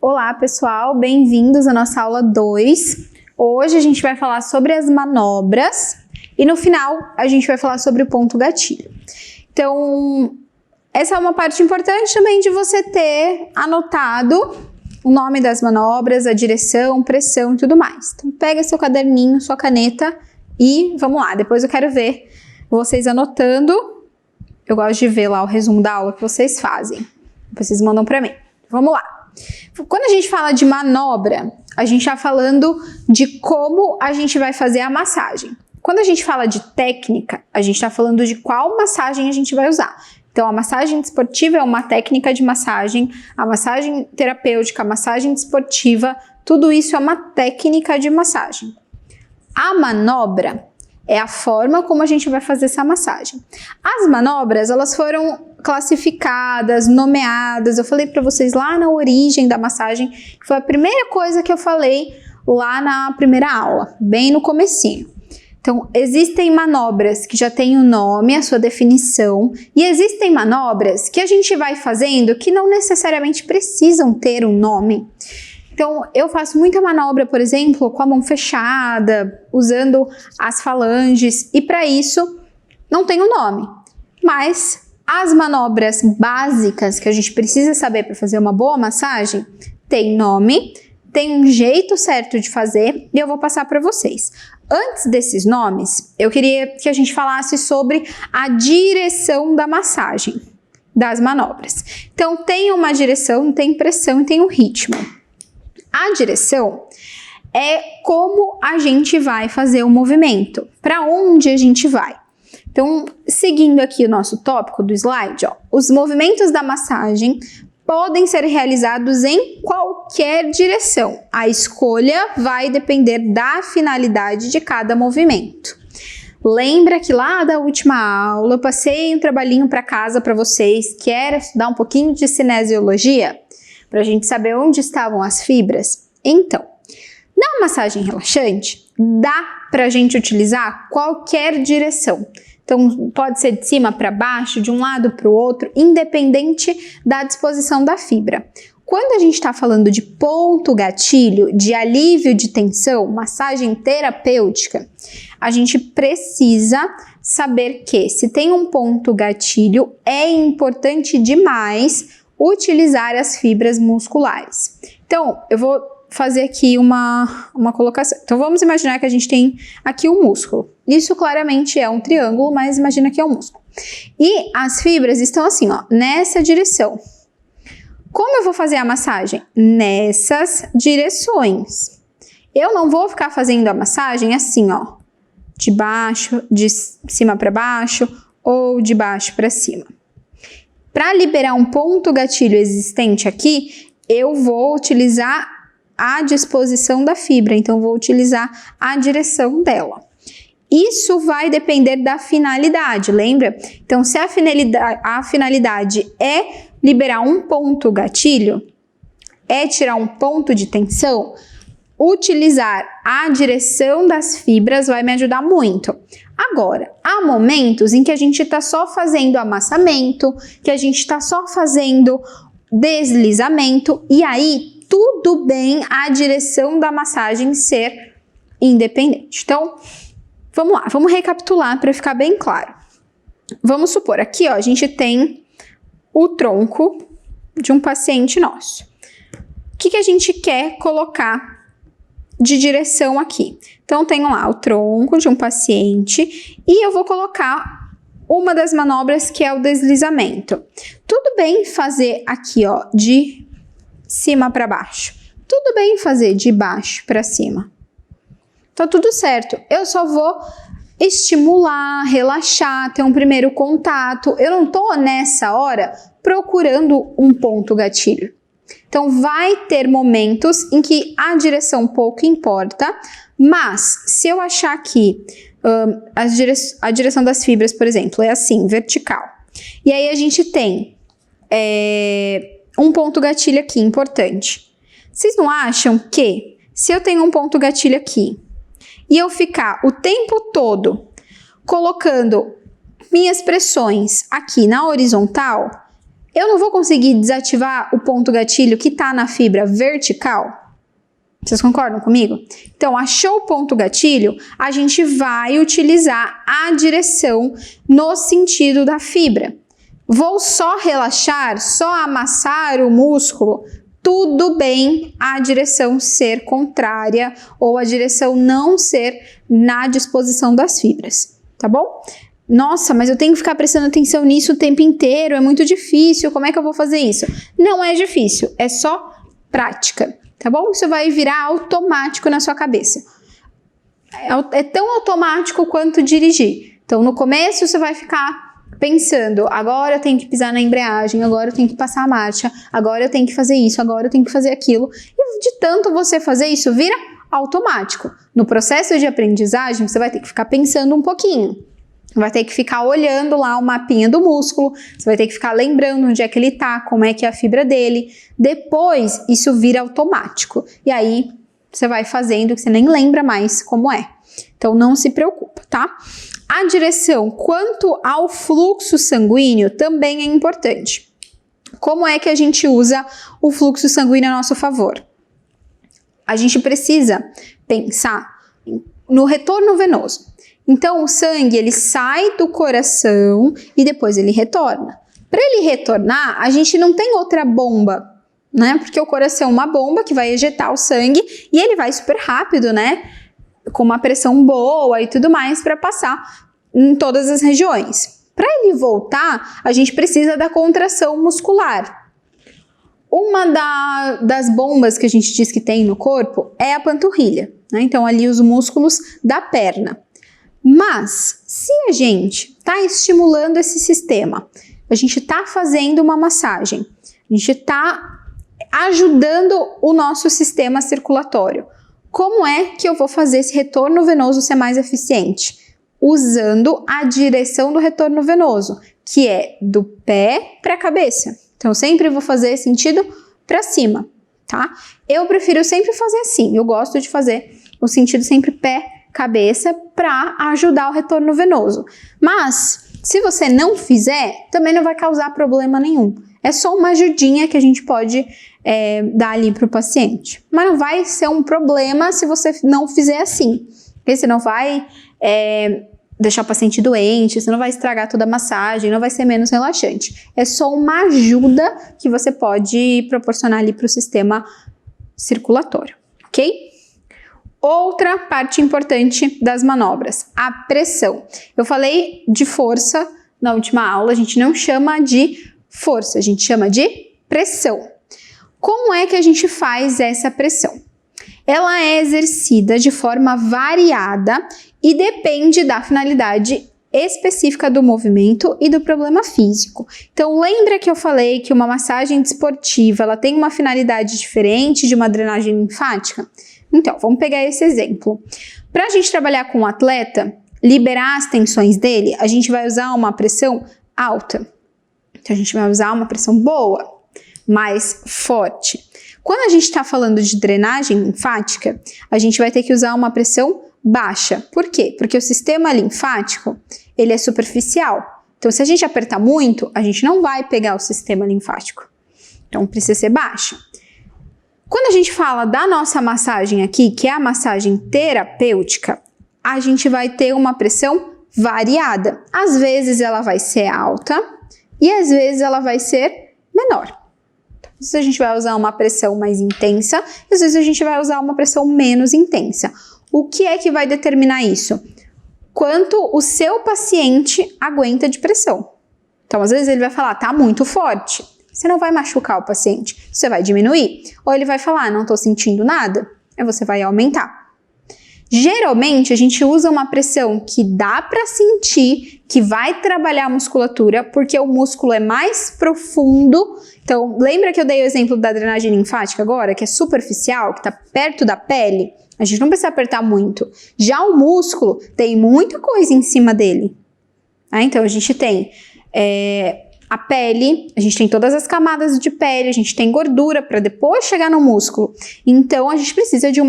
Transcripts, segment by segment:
Olá pessoal, bem-vindos à nossa aula 2. Hoje a gente vai falar sobre as manobras e no final a gente vai falar sobre o ponto gatilho. Então, essa é uma parte importante também de você ter anotado o nome das manobras, a direção, pressão e tudo mais. Então pega seu caderninho, sua caneta e vamos lá, depois eu quero ver vocês anotando. Eu gosto de ver lá o resumo da aula que vocês fazem. Vocês mandam para mim. Vamos lá. Quando a gente fala de manobra, a gente está falando de como a gente vai fazer a massagem. Quando a gente fala de técnica, a gente está falando de qual massagem a gente vai usar. Então, a massagem desportiva é uma técnica de massagem, a massagem terapêutica, a massagem desportiva, tudo isso é uma técnica de massagem. A manobra é a forma como a gente vai fazer essa massagem. As manobras, elas foram classificadas, nomeadas. Eu falei para vocês lá na origem da massagem, que foi a primeira coisa que eu falei lá na primeira aula, bem no comecinho. Então, existem manobras que já têm o nome, a sua definição, e existem manobras que a gente vai fazendo que não necessariamente precisam ter um nome. Então, eu faço muita manobra, por exemplo, com a mão fechada, usando as falanges, e para isso não tem um nome. Mas as manobras básicas que a gente precisa saber para fazer uma boa massagem tem nome, tem um jeito certo de fazer e eu vou passar para vocês. Antes desses nomes, eu queria que a gente falasse sobre a direção da massagem, das manobras. Então, tem uma direção, tem pressão e tem um ritmo. A direção é como a gente vai fazer o movimento, para onde a gente vai. Então, seguindo aqui o nosso tópico do slide, ó, os movimentos da massagem podem ser realizados em qualquer direção. A escolha vai depender da finalidade de cada movimento. Lembra que lá da última aula eu passei um trabalhinho para casa para vocês, que era estudar um pouquinho de cinesiologia, para a gente saber onde estavam as fibras? Então, na massagem relaxante, dá para a gente utilizar qualquer direção. Então, pode ser de cima para baixo, de um lado para o outro, independente da disposição da fibra. Quando a gente está falando de ponto gatilho, de alívio de tensão, massagem terapêutica, a gente precisa saber que se tem um ponto gatilho, é importante demais utilizar as fibras musculares. Então, eu vou fazer aqui uma colocação. Então, vamos imaginar que a gente tem aqui um músculo. Isso claramente é um triângulo, mas imagina que é um músculo. E as fibras estão assim, ó, nessa direção. Como eu vou fazer a massagem? Nessas direções. Eu não vou ficar fazendo a massagem assim, ó, de baixo, de cima para baixo ou de baixo para cima. Para liberar um ponto gatilho existente aqui, eu vou utilizar a disposição da fibra, então vou utilizar a direção dela. Isso vai depender da finalidade, lembra? Então, se a finalidade é liberar um ponto gatilho, é tirar um ponto de tensão, utilizar a direção das fibras vai me ajudar muito. Agora, há momentos em que a gente está só fazendo amassamento, que a gente está só fazendo deslizamento, e aí tudo bem a direção da massagem ser independente. Então, vamos lá, vamos recapitular para ficar bem claro. Vamos supor, aqui ó, a gente tem o tronco de um paciente nosso. O que a gente quer colocar de direção aqui? Então, tenho lá o tronco de um paciente e eu vou colocar uma das manobras que é o deslizamento. Tudo bem fazer aqui, ó, de cima para baixo. Tudo bem fazer de baixo para cima. Tá tudo certo. Eu só vou estimular, relaxar, ter um primeiro contato. Eu não tô nessa hora procurando um ponto gatilho. Então, vai ter momentos em que a direção pouco importa, mas se eu achar que a direção das fibras, por exemplo, é assim, vertical, e aí a gente tem um ponto gatilho aqui importante. Vocês não acham que, se eu tenho um ponto gatilho aqui, e eu ficar o tempo todo colocando minhas pressões aqui na horizontal, eu não vou conseguir desativar o ponto gatilho que está na fibra vertical? Vocês concordam comigo? Então, achou o ponto gatilho, a gente vai utilizar a direção no sentido da fibra. Vou só relaxar, só amassar o músculo? Tudo bem a direção ser contrária ou a direção não ser na disposição das fibras, tá bom? Nossa, mas eu tenho que ficar prestando atenção nisso o tempo inteiro, é muito difícil, como é que eu vou fazer isso? Não é difícil, é só prática, tá bom? Isso vai virar automático na sua cabeça. É tão automático quanto dirigir. Então, no começo você vai ficar pensando, agora eu tenho que pisar na embreagem, agora eu tenho que passar a marcha, agora eu tenho que fazer isso, agora eu tenho que fazer aquilo. E de tanto você fazer isso, vira automático. No processo de aprendizagem, você vai ter que ficar pensando um pouquinho. Vai ter que ficar olhando lá o mapinha do músculo, você vai ter que ficar lembrando onde é que ele tá, como é que é a fibra dele. Depois, isso vira automático. E aí, você vai fazendo que você nem lembra mais como é. Então, não se preocupa, tá? A direção quanto ao fluxo sanguíneo também é importante. Como é que a gente usa o fluxo sanguíneo a nosso favor? A gente precisa pensar no retorno venoso. Então, o sangue, ele sai do coração e depois ele retorna. Para ele retornar, a gente não tem outra bomba, né? Porque o coração é uma bomba que vai ejetar o sangue e ele vai super rápido, né? Com uma pressão boa e tudo mais para passar em todas as regiões. Para ele voltar, a gente precisa da contração muscular. Uma das bombas que a gente diz que tem no corpo é a panturrilha, né? Então, ali os músculos da perna. Mas, se a gente está estimulando esse sistema, a gente está fazendo uma massagem, a gente está ajudando o nosso sistema circulatório, como é que eu vou fazer esse retorno venoso ser mais eficiente? Usando a direção do retorno venoso, que é do pé para a cabeça. Então, sempre vou fazer sentido para cima, tá? Eu prefiro sempre fazer assim, eu gosto de fazer o sentido sempre pé, cabeça, para ajudar o retorno venoso. Mas, se você não fizer, também não vai causar problema nenhum. É só uma ajudinha que a gente pode dar ali para o paciente. Mas não vai ser um problema se você não fizer assim. Porque você não vai deixar o paciente doente, você não vai estragar toda a massagem, não vai ser menos relaxante. É só uma ajuda que você pode proporcionar ali para o sistema circulatório, ok? Outra parte importante das manobras, a pressão. Eu falei de força na última aula, a gente não chama de força, a gente chama de pressão. Como é que a gente faz essa pressão? Ela é exercida de forma variada e depende da finalidade específica do movimento e do problema físico. Então, lembra que eu falei que uma massagem desportiva ela tem uma finalidade diferente de uma drenagem linfática? Então, vamos pegar esse exemplo. Para a gente trabalhar com o atleta, liberar as tensões dele, a gente vai usar uma pressão alta. Então, a gente vai usar uma pressão boa, mais forte. Quando a gente está falando de drenagem linfática, a gente vai ter que usar uma pressão baixa. Por quê? Porque o sistema linfático, ele é superficial. Então, se a gente apertar muito, a gente não vai pegar o sistema linfático. Então, precisa ser baixa. Quando a gente fala da nossa massagem aqui, que é a massagem terapêutica, a gente vai ter uma pressão variada. Às vezes ela vai ser alta e às vezes ela vai ser menor. Às vezes a gente vai usar uma pressão mais intensa e às vezes a gente vai usar uma pressão menos intensa. O que é que vai determinar isso? Quanto o seu paciente aguenta de pressão. Então, às vezes ele vai falar, tá muito forte. Você não vai machucar o paciente, você vai diminuir. Ou ele vai falar, não tô sentindo nada, aí você vai aumentar. Geralmente, a gente usa uma pressão que dá para sentir, que vai trabalhar a musculatura, porque o músculo é mais profundo. Então, lembra que eu dei o exemplo da drenagem linfática agora, que é superficial, que está perto da pele? A gente não precisa apertar muito. Já o músculo tem muita coisa em cima dele. Então, a gente tem a pele, a gente tem todas as camadas de pele, a gente tem gordura para depois chegar no músculo. Então, a gente precisa de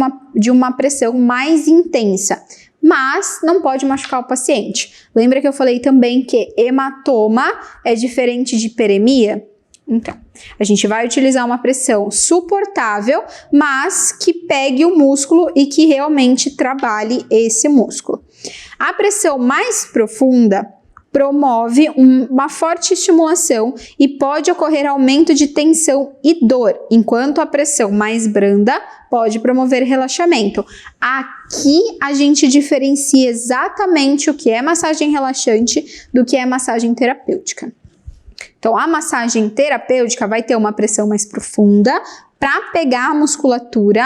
uma pressão mais intensa, mas não pode machucar o paciente. Lembra que eu falei também que hematoma é diferente de hiperemia? Então, a gente vai utilizar uma pressão suportável, mas que pegue o músculo e que realmente trabalhe esse músculo. A pressão mais profunda promove uma forte estimulação e pode ocorrer aumento de tensão e dor, enquanto a pressão mais branda pode promover relaxamento. Aqui a gente diferencia exatamente o que é massagem relaxante do que é massagem terapêutica. Então, a massagem terapêutica vai ter uma pressão mais profunda para pegar a musculatura,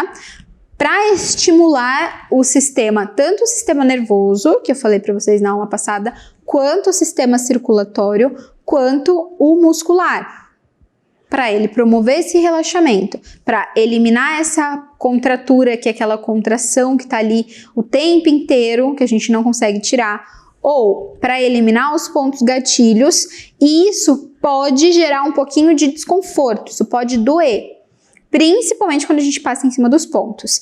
para estimular o sistema, tanto o sistema nervoso, que eu falei para vocês na aula passada, quanto o sistema circulatório, quanto o muscular, para ele promover esse relaxamento, para eliminar essa contratura, que é aquela contração que está ali o tempo inteiro, que a gente não consegue tirar, ou para eliminar os pontos gatilhos, e isso pode gerar um pouquinho de desconforto, isso pode doer, principalmente quando a gente passa em cima dos pontos.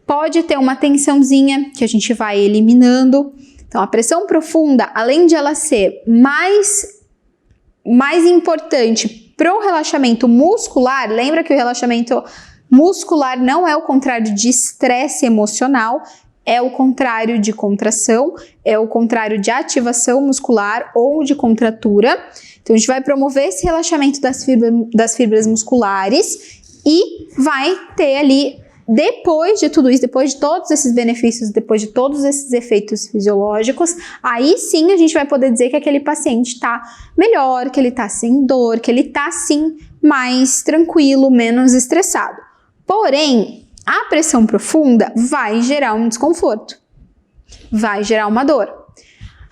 Pode ter uma tensãozinha que a gente vai eliminando. Então, a pressão profunda, além de ela ser mais importante para o relaxamento muscular, lembra que o relaxamento muscular não é o contrário de estresse emocional, é o contrário de contração, é o contrário de ativação muscular ou de contratura. Então, a gente vai promover esse relaxamento das fibras musculares e vai ter ali, depois de tudo isso, depois de todos esses benefícios, depois de todos esses efeitos fisiológicos, aí sim a gente vai poder dizer que aquele paciente está melhor, que ele está sem dor, que ele está sim mais tranquilo, menos estressado. Porém, a pressão profunda vai gerar um desconforto, vai gerar uma dor.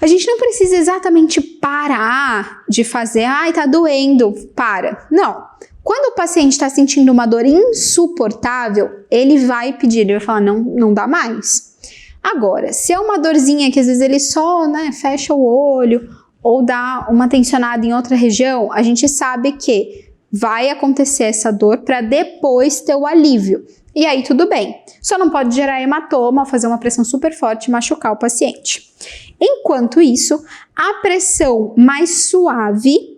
A gente não precisa exatamente parar de fazer, ai, tá doendo, para. Não. Quando o paciente está sentindo uma dor insuportável, ele vai pedir, ele vai falar, não dá mais. Agora, se é uma dorzinha que às vezes ele só, fecha o olho ou dá uma tensionada em outra região, a gente sabe que vai acontecer essa dor para depois ter o alívio. E aí tudo bem. Só não pode gerar hematoma, fazer uma pressão super forte e machucar o paciente. Enquanto isso, a pressão mais suave,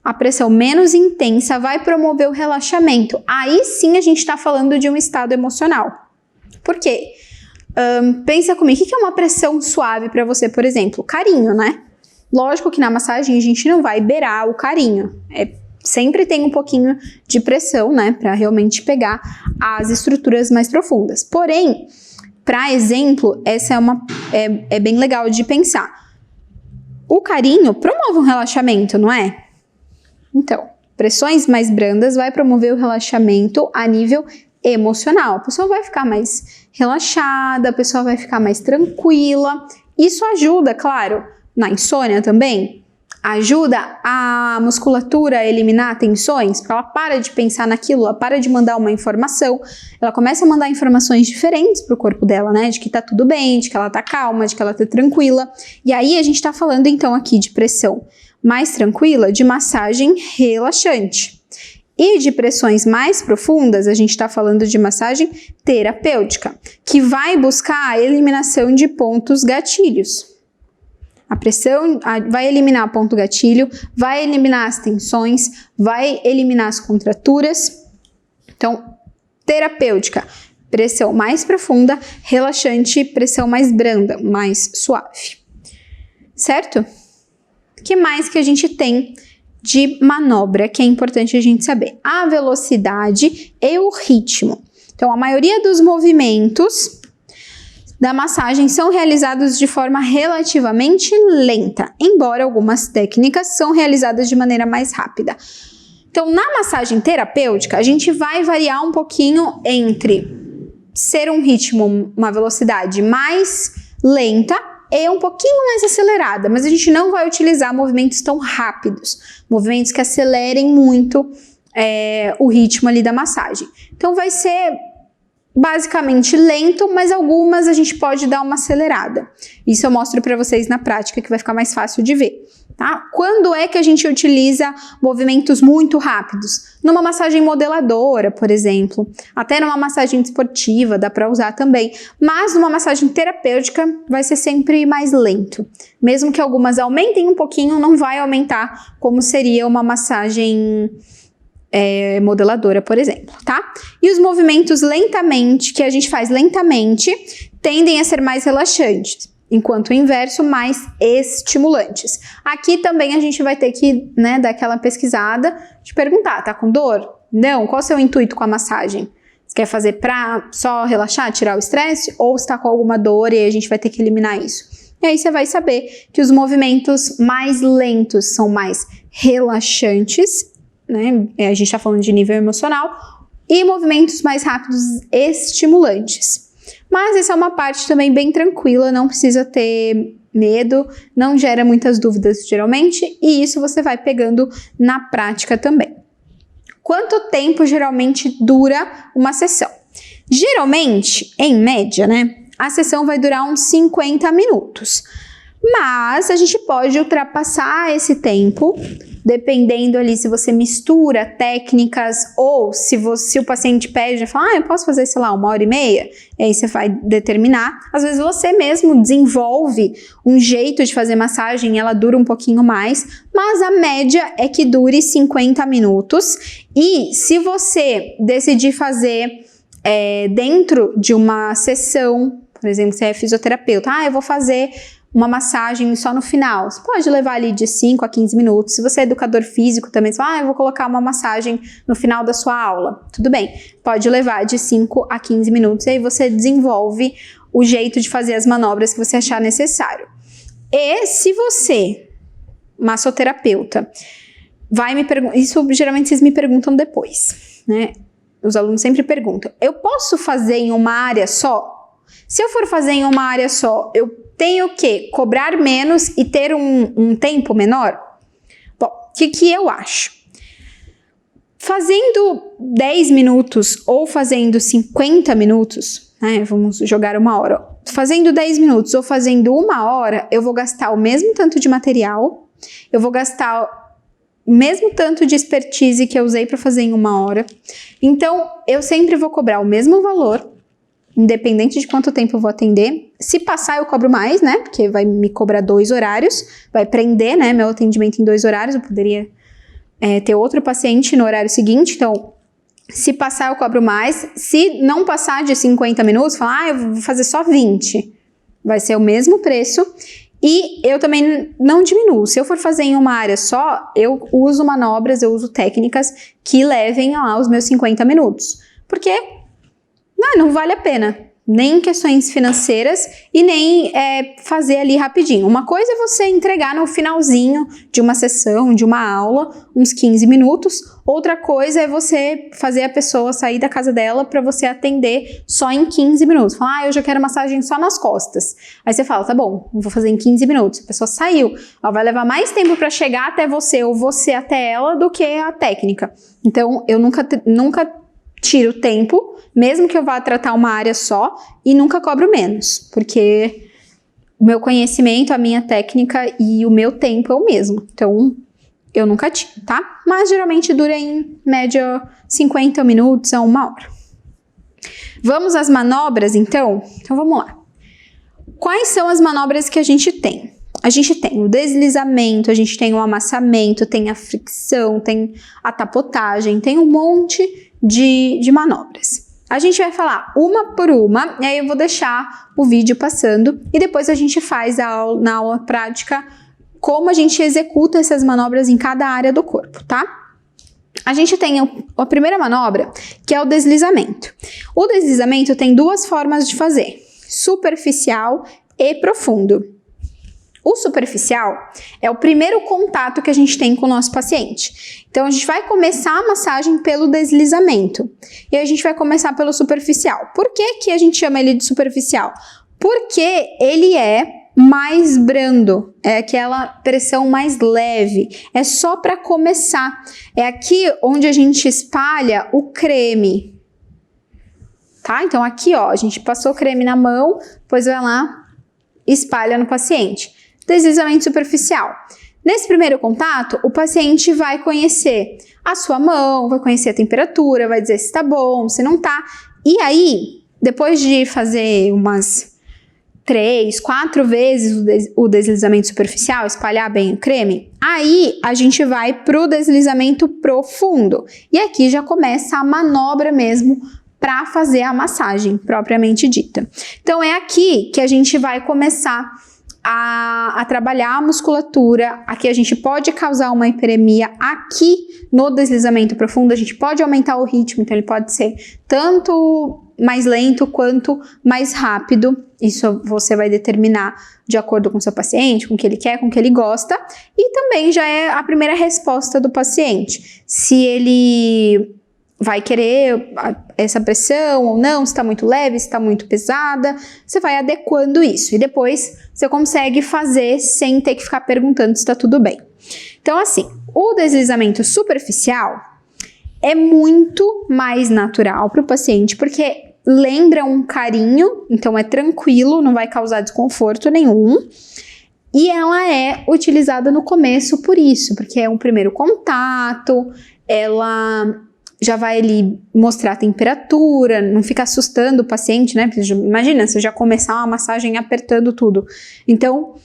a pressão menos intensa vai promover o relaxamento. Aí sim a gente está falando de um estado emocional. Por quê? Pensa comigo, o que é uma pressão suave para você, por exemplo? Carinho, né? Lógico que na massagem a gente não vai beirar o carinho. Sempre tem um pouquinho de pressão, né? Para realmente pegar as estruturas mais profundas. Porém, para exemplo, essa é bem legal de pensar. O carinho promove um relaxamento, não é? Então, pressões mais brandas vai promover o relaxamento a nível emocional. A pessoa vai ficar mais relaxada, a pessoa vai ficar mais tranquila. Isso ajuda, claro, na insônia também. Ajuda a musculatura a eliminar tensões, porque ela para de pensar naquilo, ela para de mandar uma informação, ela começa a mandar informações diferentes para o corpo dela, né? De que tá tudo bem, de que ela tá calma, de que ela tá tranquila. E aí a gente tá falando então aqui de pressão mais tranquila, de massagem relaxante. E de pressões mais profundas, a gente está falando de massagem terapêutica, que vai buscar a eliminação de pontos gatilhos. A pressão vai eliminar ponto gatilho, vai eliminar as tensões, vai eliminar as contraturas. Então, terapêutica, pressão mais profunda, relaxante, pressão mais branda, mais suave. Certo? O que mais que a gente tem de manobra que é importante a gente saber? A velocidade e o ritmo. Então, a maioria dos movimentos da massagem são realizados de forma relativamente lenta, embora algumas técnicas são realizadas de maneira mais rápida. Então, na massagem terapêutica, a gente vai variar um pouquinho entre ser um ritmo, uma velocidade mais lenta e um pouquinho mais acelerada, mas a gente não vai utilizar movimentos tão rápidos, movimentos que acelerem muito o ritmo ali da massagem. Então, vai ser basicamente lento, mas algumas a gente pode dar uma acelerada. Isso eu mostro para vocês na prática, que vai ficar mais fácil de ver, Tá? Quando é que a gente utiliza movimentos muito rápidos? Numa massagem modeladora, por exemplo, até numa massagem esportiva dá para usar também, mas numa massagem terapêutica vai ser sempre mais lento. Mesmo que algumas aumentem um pouquinho, não vai aumentar como seria uma massagem modeladora, por exemplo, tá? E os movimentos lentamente, que a gente faz lentamente, tendem a ser mais relaxantes, enquanto o inverso, mais estimulantes. Aqui também a gente vai ter que, né, dar aquela pesquisada, de perguntar, tá com dor? Não? Qual é o seu intuito com a massagem? Você quer fazer pra só relaxar, tirar o estresse? Ou está com alguma dor e a gente vai ter que eliminar isso? E aí você vai saber que os movimentos mais lentos são mais relaxantes, né? A gente está falando de nível emocional, e movimentos mais rápidos estimulantes. Mas essa é uma parte também bem tranquila, não precisa ter medo, não gera muitas dúvidas geralmente, e isso você vai pegando na prática também. Quanto tempo geralmente dura uma sessão? Geralmente, em média, né, a sessão vai durar uns 50 minutos. Mas a gente pode ultrapassar esse tempo, dependendo ali se você mistura técnicas ou se o paciente pede e fala, eu posso fazer, sei lá, 1h30, e aí você vai determinar. Às vezes você mesmo desenvolve um jeito de fazer massagem e ela dura um pouquinho mais, mas a média é que dure 50 minutos. E se você decidir fazer dentro de uma sessão, por exemplo, você é fisioterapeuta, eu vou fazer uma massagem só no final. Você pode levar ali de 5 a 15 minutos. Se você é educador físico também, você fala, eu vou colocar uma massagem no final da sua aula. Tudo bem, pode levar de 5 a 15 minutos e aí você desenvolve o jeito de fazer as manobras que você achar necessário. E se você, massoterapeuta, vai me perguntar, isso geralmente vocês me perguntam depois, né? Os alunos sempre perguntam, eu posso fazer em uma área só? Se eu for fazer em uma área só, eu tenho o quê? Cobrar menos e ter um tempo menor? Bom, o que eu acho? Fazendo 10 minutos ou fazendo 50 minutos, né? Vamos jogar 1 hora. Fazendo 10 minutos ou fazendo 1 hora, eu vou gastar o mesmo tanto de material, eu vou gastar o mesmo tanto de expertise que eu usei para fazer em 1 hora. Então, eu sempre vou cobrar o mesmo valor, independente de quanto tempo eu vou atender. Se passar, eu cobro mais, né? Porque vai me cobrar 2 horários, vai prender, né, meu atendimento em 2 horários. Eu poderia ter outro paciente no horário seguinte, então, se passar, eu cobro mais. Se não passar de 50 minutos, falar, eu vou fazer só 20, vai ser o mesmo preço. E eu também não diminuo. Se eu for fazer em uma área só, eu uso manobras, eu uso técnicas que levem lá os meus 50 minutos. Porque não vale a pena, nem questões financeiras e nem fazer ali rapidinho. Uma coisa é você entregar no finalzinho de uma sessão, de uma aula, uns 15 minutos. Outra coisa é você fazer a pessoa sair da casa dela para você atender só em 15 minutos. Falar, eu já quero massagem só nas costas. Aí você fala, tá bom, eu vou fazer em 15 minutos. A pessoa saiu, ela vai levar mais tempo para chegar até você ou você até ela do que a técnica. Então, eu nunca tiro tempo, mesmo que eu vá tratar uma área só, e nunca cobro menos, porque o meu conhecimento, a minha técnica e o meu tempo é o mesmo. Então, eu nunca tiro, tá? Mas geralmente dura em média 50 minutos a 1 hora. Vamos às manobras, então? Então, vamos lá. Quais são as manobras que a gente tem? A gente tem o deslizamento, a gente tem o amassamento, tem a fricção, tem a tapotagem, tem um monte de manobras. A gente vai falar uma por uma, e aí eu vou deixar o vídeo passando e depois a gente faz na aula prática como a gente executa essas manobras em cada área do corpo, tá? A gente tem a primeira manobra, que é o deslizamento. O deslizamento tem 2 formas de fazer, superficial e profundo. O superficial é o primeiro contato que a gente tem com o nosso paciente. Então, a gente vai começar a massagem pelo deslizamento. E a gente vai começar pelo superficial. Por que a gente chama ele de superficial? Porque ele é mais brando, é aquela pressão mais leve, é só para começar. É aqui onde a gente espalha o creme, tá? Então, aqui, ó, a gente passou o creme na mão, depois vai lá, espalha no paciente. Deslizamento superficial. Nesse primeiro contato, o paciente vai conhecer a sua mão, vai conhecer a temperatura, vai dizer se tá bom, se não tá. E aí, depois de fazer umas 3, 4 vezes o deslizamento superficial, espalhar bem o creme, aí a gente vai pro deslizamento profundo. E aqui já começa a manobra mesmo para fazer a massagem propriamente dita. Então é aqui que a gente vai começar a trabalhar a musculatura. Aqui a gente pode causar uma hiperemia. Aqui no deslizamento profundo a gente pode aumentar o ritmo, então ele pode ser tanto mais lento quanto mais rápido. Isso você vai determinar de acordo com o seu paciente, com o que ele quer, com o que ele gosta. E também já é a primeira resposta do paciente. Se ele vai querer essa pressão ou não, se está muito leve, se está muito pesada, você vai adequando isso. E depois você consegue fazer sem ter que ficar perguntando se está tudo bem. Então, assim, o deslizamento superficial é muito mais natural para o paciente, porque lembra um carinho, então é tranquilo, não vai causar desconforto nenhum. E ela é utilizada no começo por isso, porque é um primeiro contato, ela já vai ali mostrar a temperatura, não fica assustando o paciente, né? Porque imagina, você já começar uma massagem apertando tudo. Então,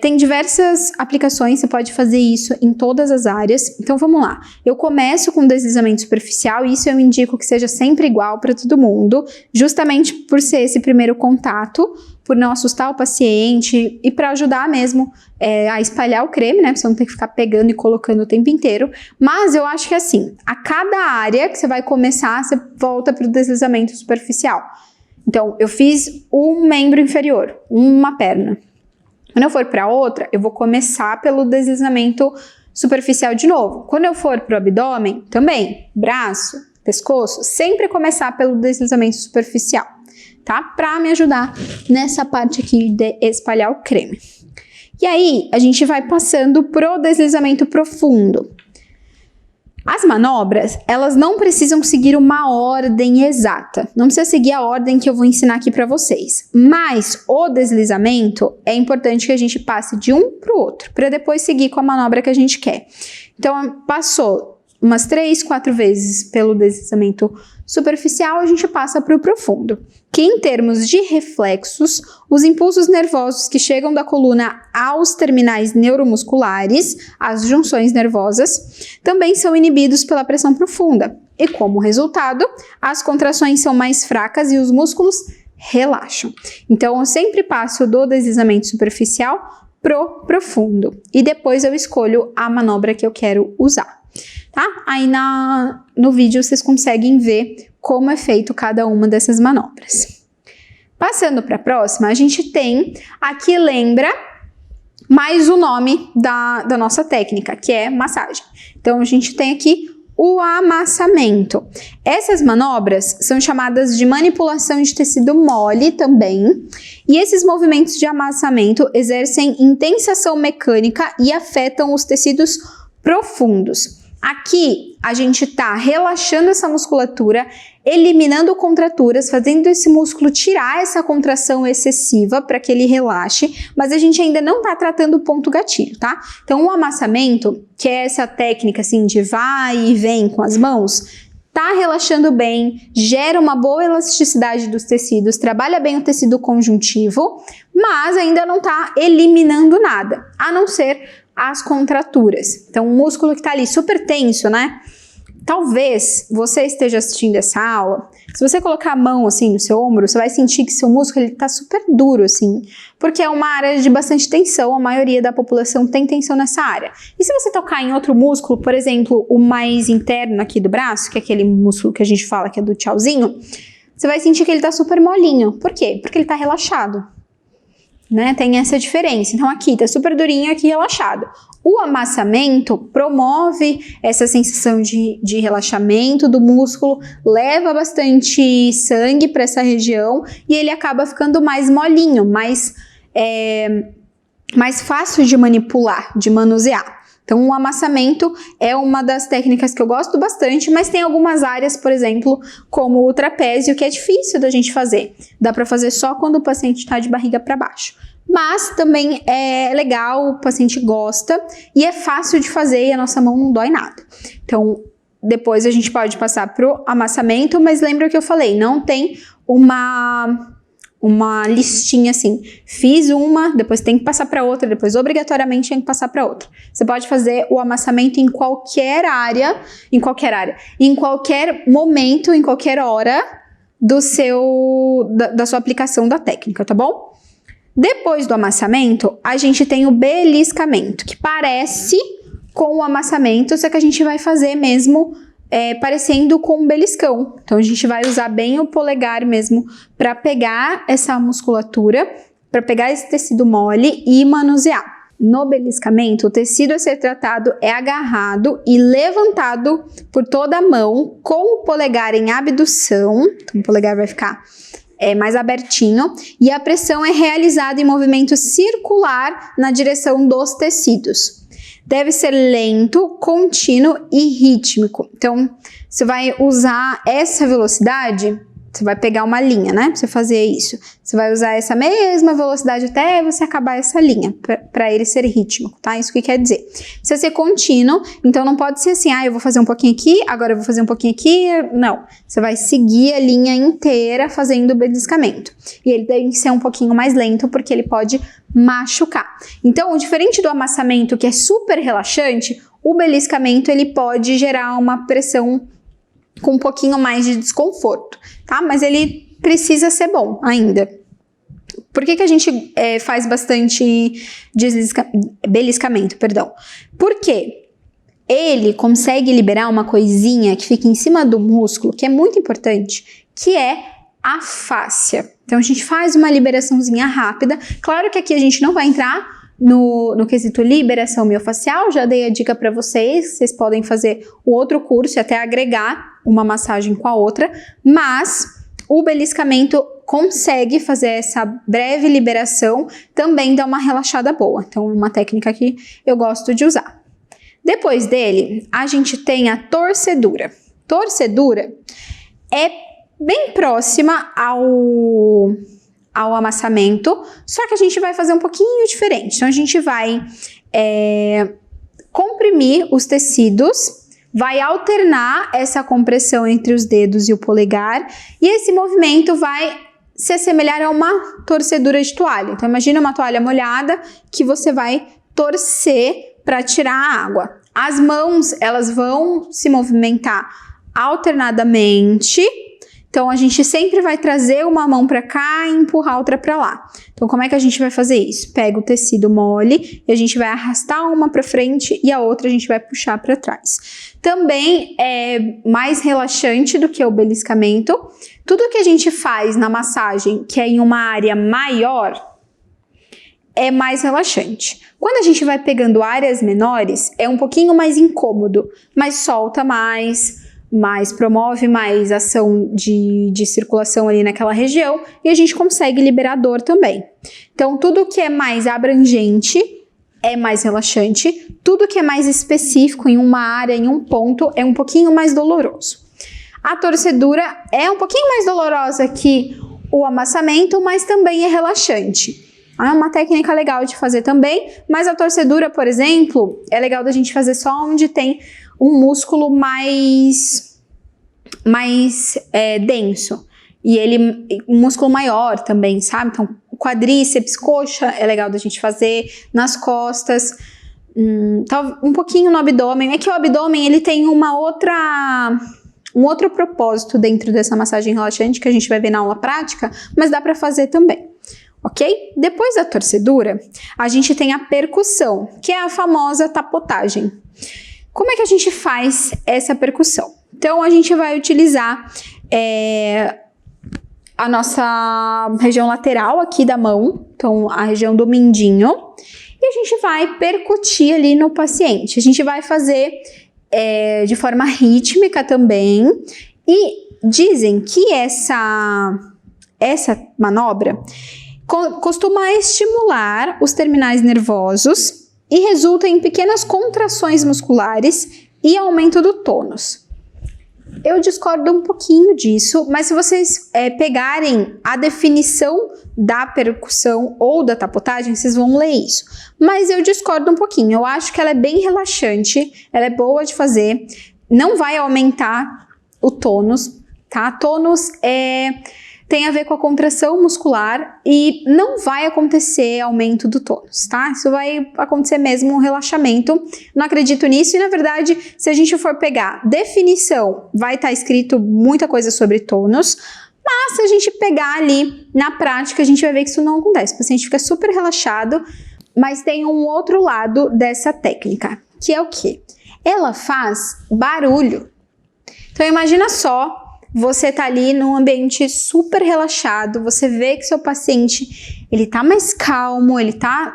tem diversas aplicações, você pode fazer isso em todas as áreas. Então, vamos lá. Eu começo com deslizamento superficial e isso eu indico que seja sempre igual para todo mundo, justamente por ser esse primeiro contato, por não assustar o paciente e para ajudar mesmo a espalhar o creme, né? Pra você não ter que ficar pegando e colocando o tempo inteiro. Mas eu acho que assim, a cada área que você vai começar, você volta para o deslizamento superficial. Então, eu fiz um membro inferior, uma perna. Quando eu for para outra, eu vou começar pelo deslizamento superficial de novo. Quando eu for para o abdômen, também, braço, pescoço, sempre começar pelo deslizamento superficial, tá? Para me ajudar nessa parte aqui de espalhar o creme. E aí, a gente vai passando pro deslizamento profundo. As manobras, elas não precisam seguir uma ordem exata. Não precisa seguir a ordem que eu vou ensinar aqui para vocês. Mas o deslizamento é importante que a gente passe de um para o outro, para depois seguir com a manobra que a gente quer. Então, passou umas 3, 4 vezes pelo deslizamento superficial, a gente passa para o profundo, que em termos de reflexos, os impulsos nervosos que chegam da coluna aos terminais neuromusculares, as junções nervosas, também são inibidos pela pressão profunda. E como resultado, as contrações são mais fracas e os músculos relaxam. Então, eu sempre passo do deslizamento superficial pro profundo. E depois eu escolho a manobra que eu quero usar. Tá? Aí no vídeo vocês conseguem ver como é feito cada uma dessas manobras. Passando para a próxima, a gente tem aqui, lembra, mais o nome da nossa técnica, que é massagem. Então, a gente tem aqui o amassamento. Essas manobras são chamadas de manipulação de tecido mole também, e esses movimentos de amassamento exercem intensa ação mecânica e afetam os tecidos profundos. Aqui, a gente está relaxando essa musculatura, eliminando contraturas, fazendo esse músculo tirar essa contração excessiva para que ele relaxe, mas a gente ainda não está tratando o ponto gatilho, tá? Então, o amassamento, que é essa técnica assim de vai e vem com as mãos, tá relaxando bem, gera uma boa elasticidade dos tecidos, trabalha bem o tecido conjuntivo, mas ainda não está eliminando nada, a não ser as contraturas. Então, o músculo que tá ali super tenso, né? Talvez você esteja assistindo essa aula, se você colocar a mão assim no seu ombro, você vai sentir que seu músculo ele tá super duro assim, porque é uma área de bastante tensão, a maioria da população tem tensão nessa área. E se você tocar em outro músculo, por exemplo, o mais interno aqui do braço, que é aquele músculo que a gente fala que é do tchauzinho, você vai sentir que ele tá super molinho. Por quê? Porque ele tá relaxado. Né? Tem essa diferença. Então aqui tá super durinho, aqui relaxado. O amassamento promove essa sensação de relaxamento do músculo, leva bastante sangue para essa região e ele acaba ficando mais molinho, mais fácil de manipular, de manusear. Então, o amassamento é uma das técnicas que eu gosto bastante, mas tem algumas áreas, por exemplo, como o trapézio, que é difícil da gente fazer. Dá para fazer só quando o paciente está de barriga para baixo. mas também é legal, o paciente gosta e é fácil de fazer e a nossa mão não dói nada. Então, depois a gente pode passar pro amassamento, mas lembra que eu falei, não tem uma listinha assim, fiz uma, depois tem que passar para outra, depois obrigatoriamente tem que passar para outra. Você pode fazer o amassamento em qualquer área, em qualquer momento, em qualquer hora da sua aplicação da técnica, tá bom? Depois do amassamento, a gente tem o beliscamento, que parece com o amassamento, só que a gente vai fazer mesmo parecendo com um beliscão. Então, a gente vai usar bem o polegar mesmo para pegar essa musculatura, para pegar esse tecido mole e manusear. No beliscamento, o tecido a ser tratado é agarrado e levantado por toda a mão com o polegar em abdução. Então, o polegar vai ficar mais abertinho e a pressão é realizada em movimento circular na direção dos tecidos. Deve ser lento, contínuo e rítmico. Então, você vai usar essa velocidade, você vai pegar uma linha, né? Pra você fazer isso. Você vai usar essa mesma velocidade até você acabar essa linha, para ele ser rítmico, tá? Isso que quer dizer. Precisa ser contínuo, então não pode ser assim, eu vou fazer um pouquinho aqui, agora eu vou fazer um pouquinho aqui. Não, você vai seguir a linha inteira fazendo o beliscamento. E ele tem que ser um pouquinho mais lento, porque ele pode machucar. Então, diferente do amassamento, que é super relaxante, o beliscamento ele pode gerar uma pressão com um pouquinho mais de desconforto, tá? Mas ele precisa ser bom ainda. Por que a gente faz bastante beliscamento, perdão? Porque ele consegue liberar uma coisinha que fica em cima do músculo, que é muito importante, que é a fáscia. Então, a gente faz uma liberaçãozinha rápida. Claro que aqui a gente não vai entrar no quesito liberação miofascial, já dei a dica para vocês podem fazer o outro curso e até agregar uma massagem com a outra, mas o beliscamento consegue fazer essa breve liberação, também dá uma relaxada boa. Então, é uma técnica que eu gosto de usar. Depois dele, a gente tem a torcedura. Torcedura é bem próxima ao amassamento, só que a gente vai fazer um pouquinho diferente. Então, a gente vai comprimir os tecidos, vai alternar essa compressão entre os dedos e o polegar, e esse movimento vai se assemelhar a uma torcedura de toalha. Então, imagina uma toalha molhada que você vai torcer para tirar a água. As mãos, elas vão se movimentar alternadamente. Então, a gente sempre vai trazer uma mão para cá e empurrar a outra para lá. Então, como é que a gente vai fazer isso? Pega o tecido mole e a gente vai arrastar uma para frente e a outra a gente vai puxar para trás. Também é mais relaxante do que o beliscamento. Tudo que a gente faz na massagem, que é em uma área maior, é mais relaxante. Quando a gente vai pegando áreas menores, é um pouquinho mais incômodo, mas solta mais promove mais ação de circulação ali naquela região e a gente consegue liberar dor também. Então, tudo que é mais abrangente é mais relaxante, tudo que é mais específico em uma área, em um ponto, é um pouquinho mais doloroso. A torcedura é um pouquinho mais dolorosa que o amassamento, mas também é relaxante. É uma técnica legal de fazer também, mas a torcedura, por exemplo, é legal da gente fazer só onde tem um músculo mais denso. E um músculo maior também, sabe? Então, quadríceps, coxa é legal da gente fazer, nas costas, um pouquinho no abdômen. É que o abdômen, ele tem um outro propósito dentro dessa massagem relaxante que a gente vai ver na aula prática, mas dá para fazer também. Ok? Depois da torcedura, a gente tem a percussão, que é a famosa tapotagem. Como é que a gente faz essa percussão? Então, a gente vai utilizar a nossa região lateral aqui da mão, então a região do mindinho, e a gente vai percutir ali no paciente. A gente vai fazer de forma rítmica também, e dizem que essa manobra costuma estimular os terminais nervosos e resulta em pequenas contrações musculares e aumento do tônus. Eu discordo um pouquinho disso, mas se vocês pegarem a definição da percussão ou da tapotagem, vocês vão ler isso. Mas eu discordo um pouquinho, eu acho que ela é bem relaxante, ela é boa de fazer, não vai aumentar o tônus, tá? Tônus tem a ver com a contração muscular e não vai acontecer aumento do tônus, tá? Isso vai acontecer mesmo um relaxamento. Não acredito nisso e, na verdade, se a gente for pegar definição, vai estar escrito muita coisa sobre tônus, mas se a gente pegar ali na prática, a gente vai ver que isso não acontece. O paciente fica super relaxado, mas tem um outro lado dessa técnica, que é o quê? Ela faz barulho. Então, imagina só, você tá ali num ambiente super relaxado, você vê que seu paciente, ele tá mais calmo, ele tá,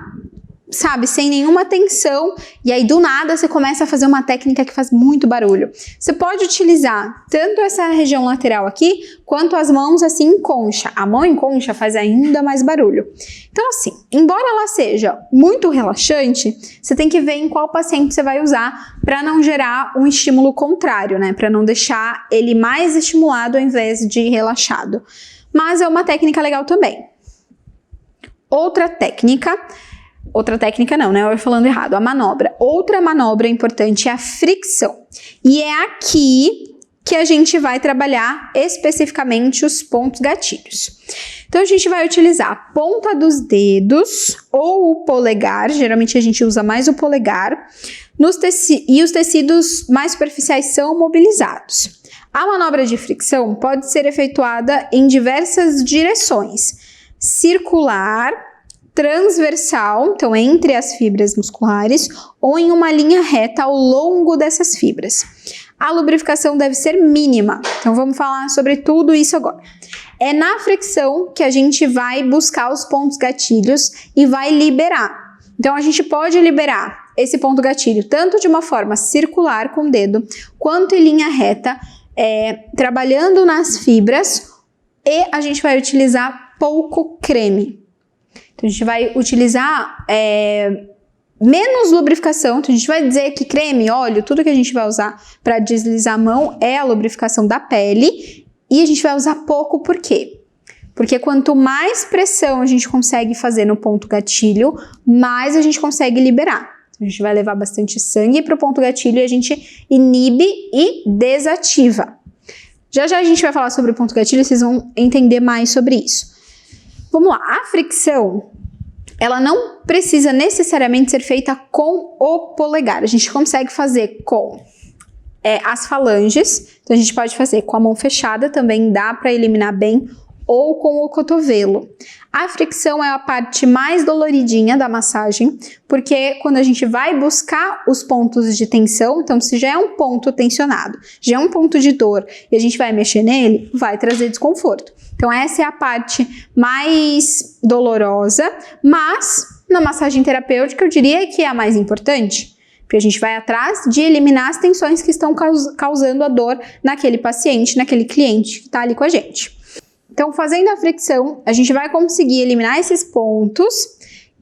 sabe, sem nenhuma tensão, e aí do nada você começa a fazer uma técnica que faz muito barulho. Você pode utilizar tanto essa região lateral aqui, quanto as mãos assim em concha. A mão em concha faz ainda mais barulho. Então assim, embora ela seja muito relaxante, você tem que ver em qual paciente você vai usar para não gerar um estímulo contrário, né? Para não deixar ele mais estimulado ao invés de relaxado. Mas é uma técnica legal também. Outra técnica não, né? Eu ia falando errado, a manobra. Outra manobra importante é a fricção. E é aqui que a gente vai trabalhar especificamente os pontos gatilhos. Então, a gente vai utilizar a ponta dos dedos ou o polegar, geralmente a gente usa mais o polegar, e os tecidos mais superficiais são mobilizados. A manobra de fricção pode ser efetuada em diversas direções: circular, transversal, então entre as fibras musculares, ou em uma linha reta ao longo dessas fibras. A lubrificação deve ser mínima, então vamos falar sobre tudo isso agora. É na fricção que a gente vai buscar os pontos gatilhos e vai liberar. Então a gente pode liberar esse ponto gatilho tanto de uma forma circular com o dedo, quanto em linha reta, trabalhando nas fibras, e a gente vai utilizar pouco creme. Então, a gente vai utilizar menos lubrificação. Então, a gente vai dizer que creme, óleo, tudo que a gente vai usar para deslizar a mão é a lubrificação da pele. E a gente vai usar pouco, por quê? Porque quanto mais pressão a gente consegue fazer no ponto gatilho, mais a gente consegue liberar. Então, a gente vai levar bastante sangue para o ponto gatilho e a gente inibe e desativa. Já já a gente vai falar sobre o ponto gatilho, vocês vão entender mais sobre isso. Vamos lá, a fricção, ela não precisa necessariamente ser feita com o polegar. A gente consegue fazer com as falanges, então a gente pode fazer com a mão fechada, também dá para eliminar bem, ou com o cotovelo. A fricção é a parte mais doloridinha da massagem, porque quando a gente vai buscar os pontos de tensão, então se já é um ponto tensionado, já é um ponto de dor, e a gente vai mexer nele, vai trazer desconforto. Então essa é a parte mais dolorosa, mas na massagem terapêutica eu diria que é a mais importante, porque a gente vai atrás de eliminar as tensões que estão causando a dor naquele paciente, naquele cliente que está ali com a gente. Então, fazendo a fricção, a gente vai conseguir eliminar esses pontos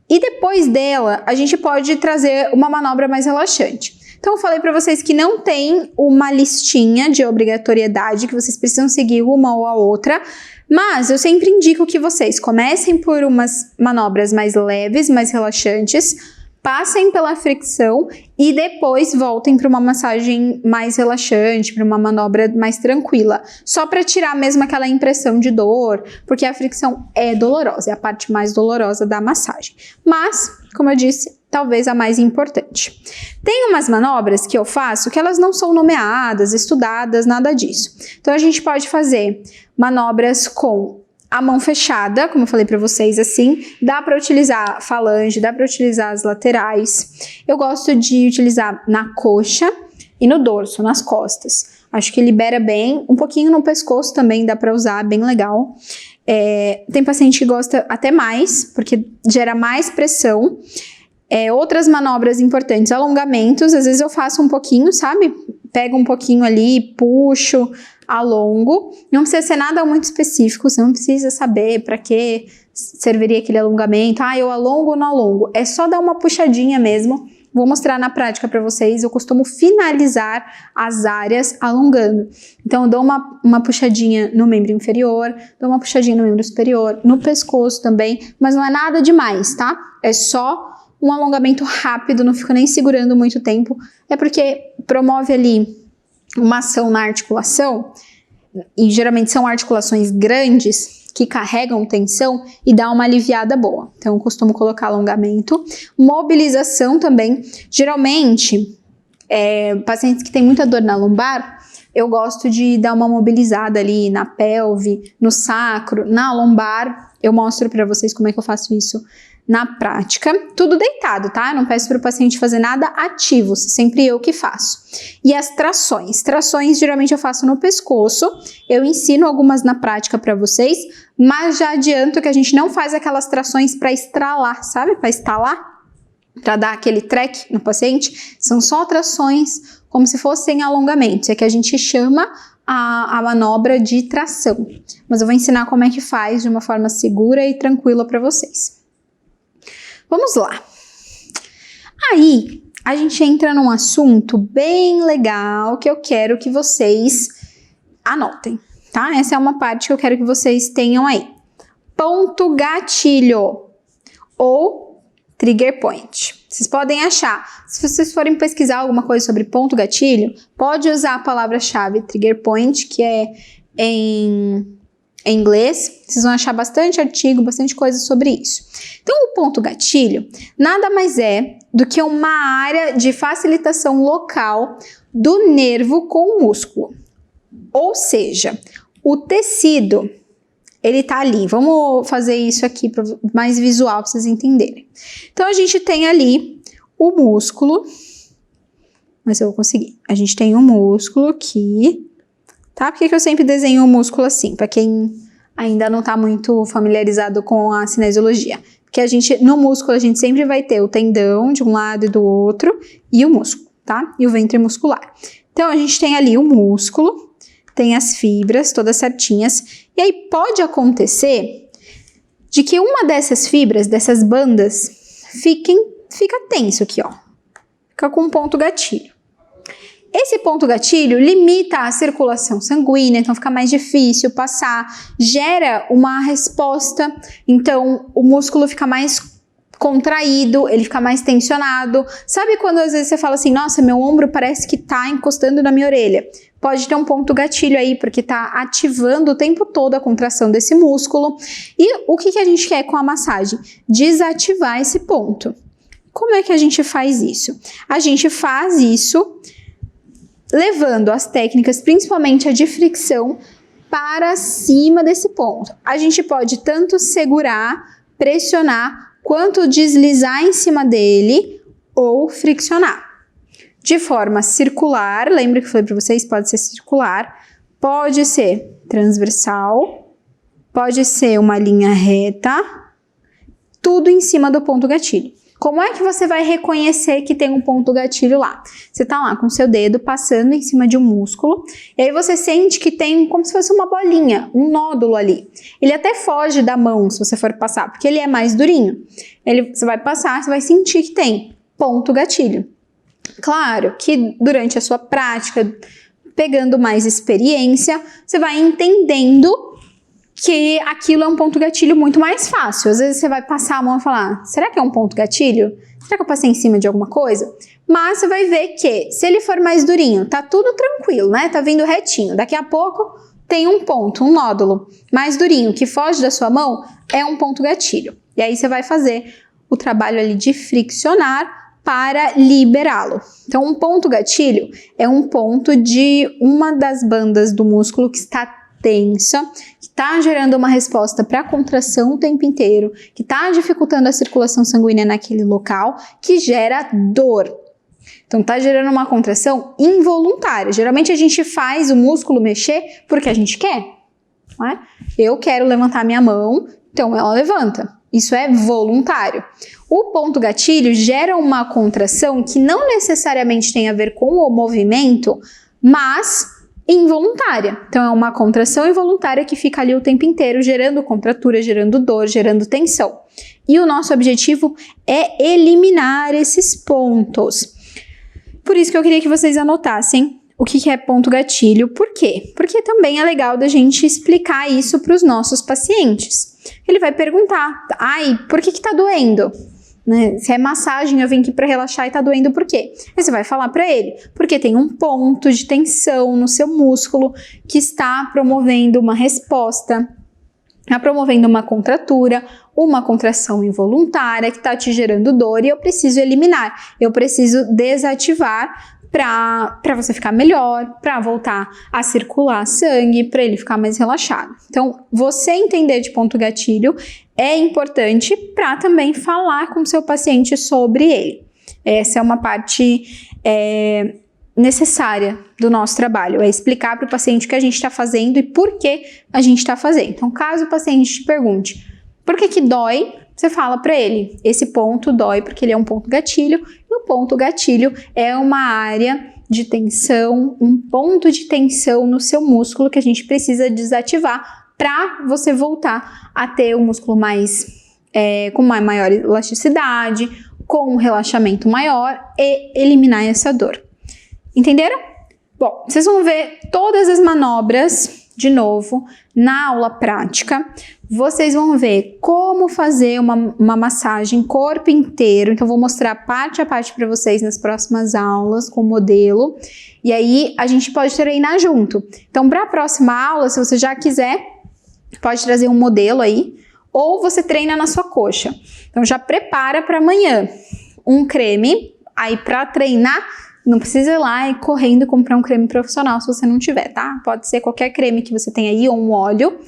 e depois dela, a gente pode trazer uma manobra mais relaxante. Então, eu falei para vocês que não tem uma listinha de obrigatoriedade, que vocês precisam seguir uma ou a outra, mas eu sempre indico que vocês comecem por umas manobras mais leves, mais relaxantes, passem pela fricção e depois voltem para uma massagem mais relaxante, para uma manobra mais tranquila, só para tirar mesmo aquela impressão de dor, porque a fricção é dolorosa, é a parte mais dolorosa da massagem. Mas, como eu disse, talvez a mais importante. Tem umas manobras que eu faço que elas não são nomeadas, estudadas, nada disso. Então a gente pode fazer manobras com a mão fechada, como eu falei para vocês, assim, dá para utilizar a falange, dá para utilizar as laterais. Eu gosto de utilizar na coxa e no dorso, nas costas. Acho que libera bem, um pouquinho no pescoço também dá para usar, bem legal. Tem paciente que gosta até mais, porque gera mais pressão. Outras manobras importantes, alongamentos, às vezes eu faço um pouquinho, sabe? Pego um pouquinho ali, puxo, alongo. Não precisa ser nada muito específico, você não precisa saber para que serviria aquele alongamento. Eu alongo ou não alongo. É só dar uma puxadinha mesmo vou mostrar na prática para vocês, eu costumo finalizar as áreas alongando. Então, eu dou uma puxadinha no membro inferior, dou uma puxadinha no membro superior, no pescoço também, mas não é nada demais, tá? É só um alongamento rápido, não fico nem segurando muito tempo, é porque promove ali uma ação na articulação, e geralmente são articulações grandes, que carregam tensão e dá uma aliviada boa. Então, eu costumo colocar alongamento. Mobilização também. Geralmente, pacientes que têm muita dor na lombar, eu gosto de dar uma mobilizada ali na pelve, no sacro, na lombar. Eu mostro para vocês como é que eu faço isso na prática. Tudo deitado, tá? Eu não peço para o paciente fazer nada ativo, sempre eu que faço. E as trações. Trações, geralmente eu faço no pescoço. Eu ensino algumas na prática para vocês, mas já adianto que a gente não faz aquelas trações para estralar, sabe? Para estalar, para dar aquele treque no paciente. São só trações como se fossem alongamentos. É que a gente chama a manobra de tração. Mas eu vou ensinar como é que faz de uma forma segura e tranquila para vocês. Vamos lá. Aí, a gente entra num assunto bem legal que eu quero que vocês anotem, tá? Essa é uma parte que eu quero que vocês tenham aí. Ponto gatilho ou trigger point. Vocês podem achar, se vocês forem pesquisar alguma coisa sobre ponto gatilho, pode usar a palavra-chave trigger point, que é em inglês. Vocês vão achar bastante artigo, bastante coisa sobre isso. Então, o ponto gatilho nada mais é do que uma área de facilitação local do nervo com o músculo. Ou seja, o tecido, ele tá ali. Vamos fazer isso aqui para mais visual para vocês entenderem. Então, a gente tem ali o músculo, mas eu vou conseguir. A gente tem um músculo aqui, tá? Por que eu sempre desenho o músculo assim? Para quem ainda não tá muito familiarizado com a cinesiologia. Porque no músculo a gente sempre vai ter o tendão de um lado e do outro e o músculo, tá? E o ventre muscular. Então, a gente tem ali o músculo, tem as fibras todas certinhas, e aí pode acontecer de que uma dessas fibras, dessas bandas, fica tenso aqui, ó. Fica com um ponto gatilho. Esse ponto gatilho limita a circulação sanguínea, então fica mais difícil passar, gera uma resposta, então o músculo fica mais contraído, ele fica mais tensionado. Sabe quando às vezes você fala assim, nossa, meu ombro parece que tá encostando na minha orelha? Pode ter um ponto gatilho aí, porque tá ativando o tempo todo a contração desse músculo. E o que a gente quer com a massagem? Desativar esse ponto. Como é que a gente faz isso? A gente faz isso levando as técnicas, principalmente a de fricção, para cima desse ponto. A gente pode tanto segurar, pressionar, quanto deslizar em cima dele ou friccionar. De forma circular, lembra que eu falei para vocês, pode ser circular, pode ser transversal, pode ser uma linha reta, tudo em cima do ponto gatilho. Como é que você vai reconhecer que tem um ponto gatilho lá? Você tá lá com o seu dedo passando em cima de um músculo, e aí você sente que tem como se fosse uma bolinha, um nódulo ali. Ele até foge da mão se você for passar, porque ele é mais durinho. Você vai passar, você vai sentir que tem ponto gatilho. Claro que durante a sua prática, pegando mais experiência, você vai entendendo que aquilo é um ponto gatilho muito mais fácil. Às vezes você vai passar a mão e falar, será que é um ponto gatilho? Será que eu passei em cima de alguma coisa? Mas você vai ver que, se ele for mais durinho, tá tudo tranquilo, né? Tá vindo retinho. Daqui a pouco tem um ponto, um nódulo mais durinho que foge da sua mão, é um ponto gatilho. E aí você vai fazer o trabalho ali de friccionar para liberá-lo. Então, um ponto gatilho é um ponto de uma das bandas do músculo que está tensa, que está gerando uma resposta para a contração o tempo inteiro, que está dificultando a circulação sanguínea naquele local, que gera dor. Então, está gerando uma contração involuntária. Geralmente, a gente faz o músculo mexer porque a gente quer. Não é? Eu quero levantar minha mão, então ela levanta. Isso é voluntário. O ponto gatilho gera uma contração que não necessariamente tem a ver com o movimento, mas involuntária. Então, é uma contração involuntária que fica ali o tempo inteiro, gerando contratura, gerando dor, gerando tensão. e o nosso objetivo é eliminar esses pontos. Por isso que eu queria que vocês anotassem o que é ponto gatilho. Por quê? Porque também é legal da gente explicar isso para os nossos pacientes. Ele vai perguntar, ai, por que tá doendo? Né? Se é massagem, eu vim aqui para relaxar e tá doendo por quê? Aí você vai falar para ele, porque tem um ponto de tensão no seu músculo que está promovendo uma resposta, está promovendo uma contratura, uma contração involuntária que está te gerando dor e eu preciso eliminar, eu preciso desativar para você ficar melhor, para voltar a circular sangue, para ele ficar mais relaxado. Então, você entender de ponto gatilho é importante para também falar com o seu paciente sobre ele. Essa é uma parte necessária do nosso trabalho, é explicar para o paciente o que a gente está fazendo e por que a gente está fazendo. Então, caso o paciente te pergunte por que dói, você fala para ele, esse ponto dói porque ele é um ponto gatilho, e o ponto gatilho é uma área de tensão, um ponto de tensão no seu músculo que a gente precisa desativar para você voltar a ter um músculo mais, com uma maior elasticidade, com um relaxamento maior e eliminar essa dor. Entenderam? Bom, vocês vão ver todas as manobras de novo na aula prática. Vocês vão ver como fazer uma massagem corpo inteiro. Então, vou mostrar parte a parte para vocês nas próximas aulas com o modelo. E aí, a gente pode treinar junto. Então, para a próxima aula, se você já quiser, pode trazer um modelo aí. Ou você treina na sua coxa. Então, já prepara para amanhã um creme. Aí, para treinar, não precisa ir lá e correndo comprar um creme profissional se você não tiver, tá? Pode ser qualquer creme que você tenha aí ou um óleo.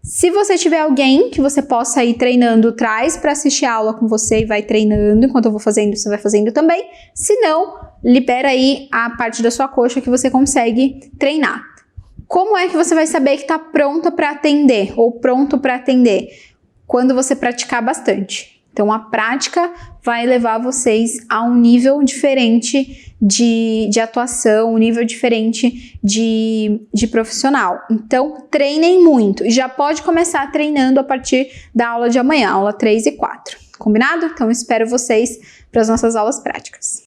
Se você tiver alguém que você possa ir treinando, traz para assistir a aula com você e vai treinando. Enquanto eu vou fazendo, você vai fazendo também. Se não, libera aí a parte da sua coxa que você consegue treinar. Como é que você vai saber que está pronta para atender ou pronto para atender? Quando você praticar bastante. Então, a prática vai levar vocês a um nível diferente de atuação, um nível diferente de profissional. Então, treinem muito e já pode começar treinando a partir da aula de amanhã, aula 3 e 4. Combinado? Então, espero vocês para as nossas aulas práticas.